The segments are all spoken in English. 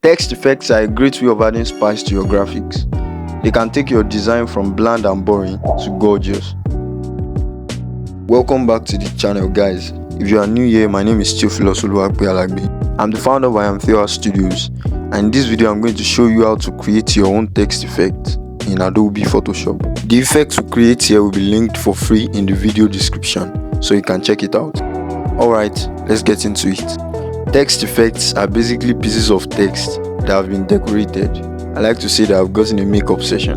Text effects are a great way of adding spice to your graphics. They can take your design from bland and boring to gorgeous. Welcome back to the channel, guys. If you are new here, my name is Theophilus Oluwape Alagbe. I'm the founder of Iamtheoart Studios, and in this video I'm going to show you how to create your own text effect in Adobe Photoshop. The effects we create here will be linked for free in the video description, so you can check it out. Alright, let's get into it. Text effects are basically pieces of text that have been decorated. I like to say that I've gotten a makeup session.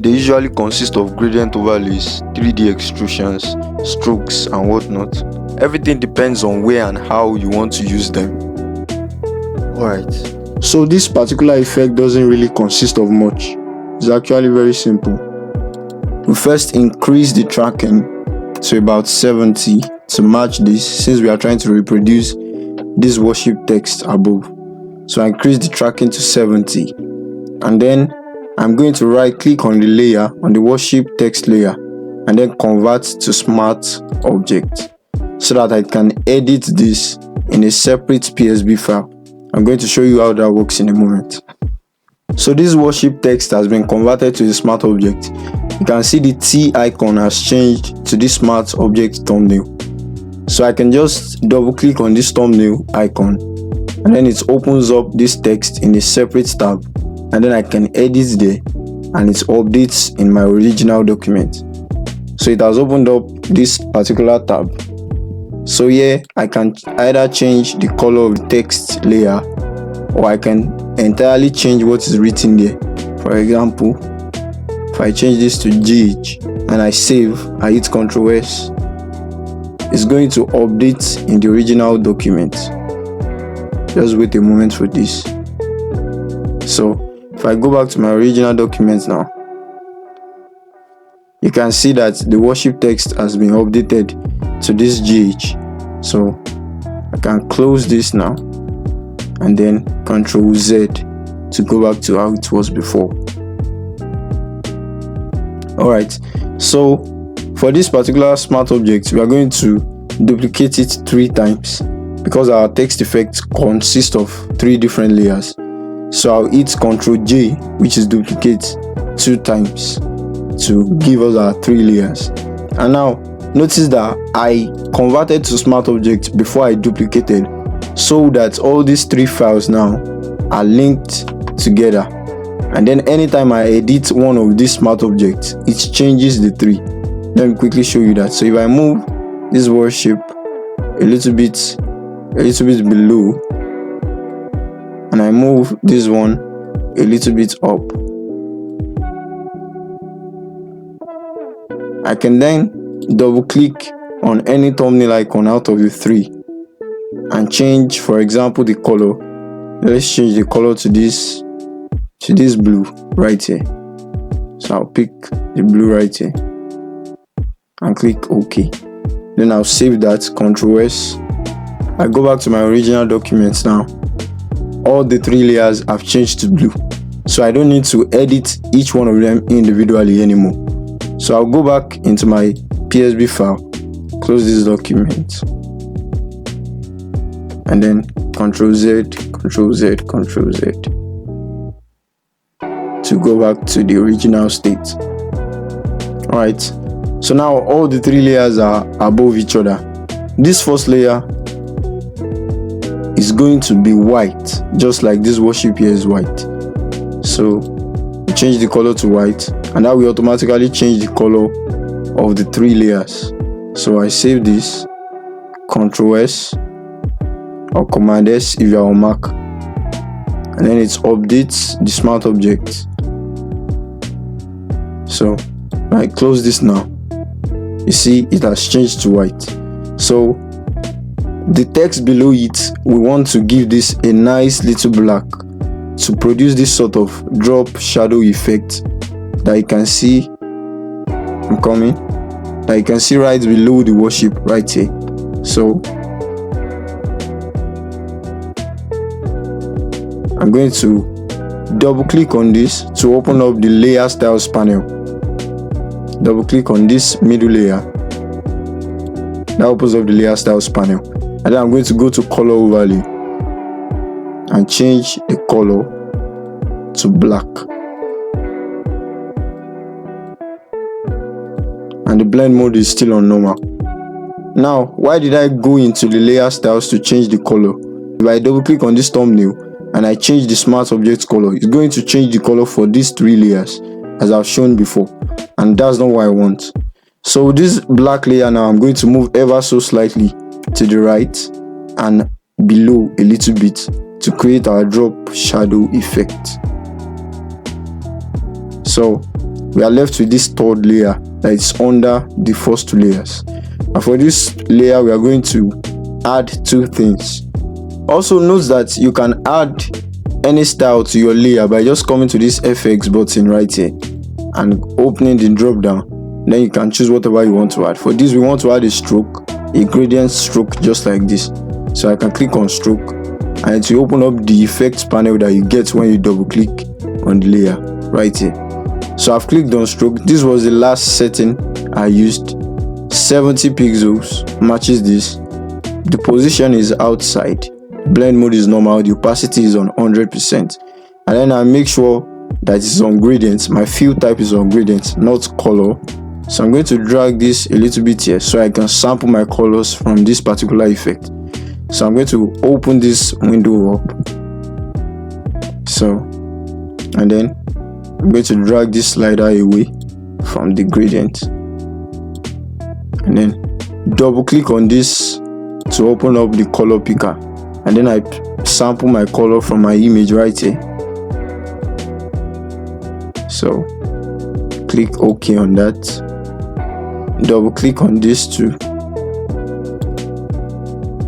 They usually consist of gradient overlays, 3D extrusions, strokes and whatnot. Everything depends on where and how you want to use them. Alright, so this particular effect doesn't really consist of much. It's actually very simple. We first increase the tracking to about 70 to match this, since we are trying to reproduce this worship text above. So I increase the tracking to 70, and then I'm going to right click on the layer, on the worship text layer, and then convert to smart object so that I can edit this in a separate PSB file. I'm going to show you how that works in a moment. So this worship text has been converted to the smart object. You can see the T icon has changed to this smart object thumbnail. So I can just double click on this thumbnail icon, and then it opens up this text in a separate tab, and then I can edit there and it updates in my original document. So it has opened up this particular tab. So here I can either change the color of the text layer, or I can entirely change what is written there. For example, if I change this to GH and I save, I hit Ctrl S, it's going to update in the original document. Just wait a moment for this. So if I go back to my original document now, you can see that the worship text has been updated to this GH. So I can close this now and then Ctrl Z to go back to how it was before. Alright, so for this particular smart object, we are going to duplicate it 3 times because our text effect consists of 3 different layers. So I'll hit Ctrl J, which is duplicate, 2 times to give us our 3 layers. And now notice that I converted to smart object before I duplicated, so that all these 3 files now are linked together. And then anytime I edit one of these smart objects, it changes the 3. Let me quickly show you that. So if I move this worship a little bit below, and I move this one a little bit up, I can then double click on any thumbnail icon out of the 3 and change, for example, the color. Let's change the color to this blue right here. So I'll pick the blue right here and click OK. Then I'll save that, Ctrl S. I go back to my original documents now. All the 3 layers have changed to blue, so I don't need to edit each one of them individually anymore. So I'll go back into my PSB file, close this document, and then Ctrl Z, Ctrl Z, Ctrl Z to go back to the original state. Alright, so now all the 3 layers are above each other. This first layer is going to be white, just like this worship here is white. So change the color to white, and that will automatically change the color of the 3 layers. So I save this, Ctrl S or Command S if you are on Mac, and then it updates the smart object. So I close this now. You see it has changed to white. So the text below it, we want to give this a nice little black to produce this sort of drop shadow effect that you can see. I'm coming. That you can see right below the worship right here. So I'm going to double click on this to open up the layer styles panel. Double click on this middle layer. That opens up the layer styles panel. And then I'm going to go to color overlay. and change the color to black, and the blend mode is still on normal. Now, why did I go into the layer styles to change the color? If I double click on this thumbnail and I change the smart object color, it's going to change the color for these 3 layers as I've shown before, and that's not what I want. So this black layer now, I'm going to move ever so slightly to the right and below a little bit to create our drop shadow effect. So we are left with this 3rd layer that is under the first 2 layers. And for this layer, we are going to add 2 things. Also note that you can add any style to your layer by just coming to this FX button right here and opening the drop down. Then you can choose whatever you want to add. For this, we want to add a stroke, a gradient stroke, just like this. So I can click on stroke and it will open up the effects panel that you get when you double click on the layer right here. So I've clicked on stroke. This was the last setting I used. 70 pixels matches this. The position is outside. Blend mode is normal. The opacity is on 100%. And then I make sure that it's on gradient. My fill type is on gradient, not color. So I'm going to drag this a little bit here so I can sample my colors from this particular effect. So I'm going to open this window up. So, and then I'm going to drag this slider away from the gradient. And then double click on this to open up the color picker. And then I sample my color from my image right here. So click OK on that. Double click on this too.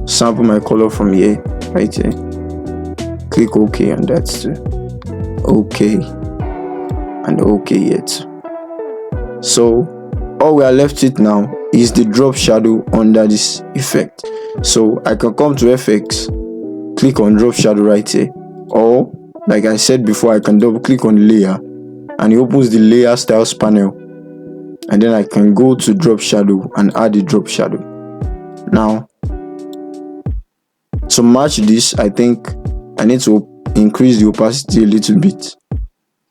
Sample my color from here, right here. Click OK on that too. OK and OK yet. So all we are left with now is the drop shadow under this effect. So I can come to FX, click on drop shadow right here, or like I said before, I can double click on the layer and it opens the layer styles panel, and then I can go to drop shadow and add the drop shadow. Now to match this, I think I need to increase the opacity a little bit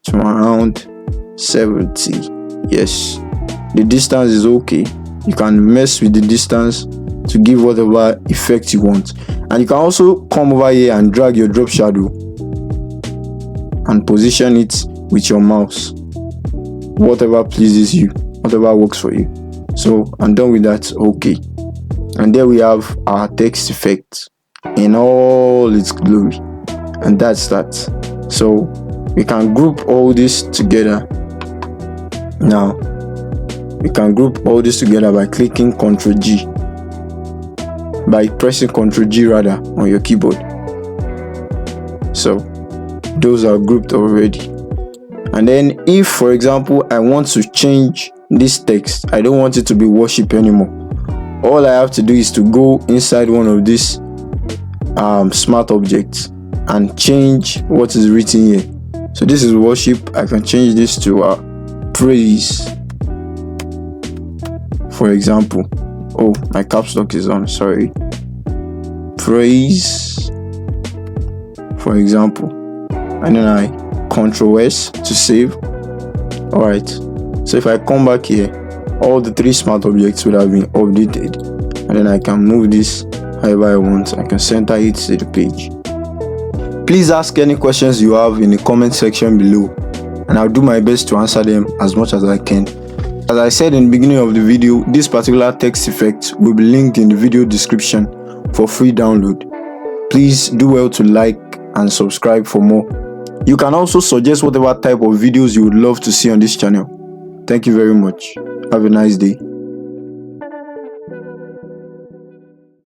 to around 70. Yes, the distance is okay. You can mess with the distance to give whatever effect you want, and you can also come over here and drag your drop shadow and position it with your mouse, whatever pleases you, whatever works for you. So I'm done with that. Okay, and there we have our text effect in all its glory, and that's that. So we can group all this together. Now we can group all this together by clicking Ctrl G, by pressing Ctrl G rather on your keyboard. So those are grouped already. And then if, for example, I want to change this text, I don't want it to be worship anymore, all I have to do is to go inside one of these smart objects and change what is written here. So this is worship. I can change this to praise, for example. Oh, my caps lock is on, sorry. Praise, for example, and then I Ctrl S to save. All right, so if I come back here, all the 3 smart objects would have been updated, and then I can move this however I want. I can center it to the page. Please ask any questions you have in the comment section below, and I'll do my best to answer them as much as I can. As I said in the beginning of the video, this particular text effect will be linked in the video description for free download. Please do well to like and subscribe for more. You can also suggest whatever type of videos you would love to see on this channel. Thank you very much. Have a nice day.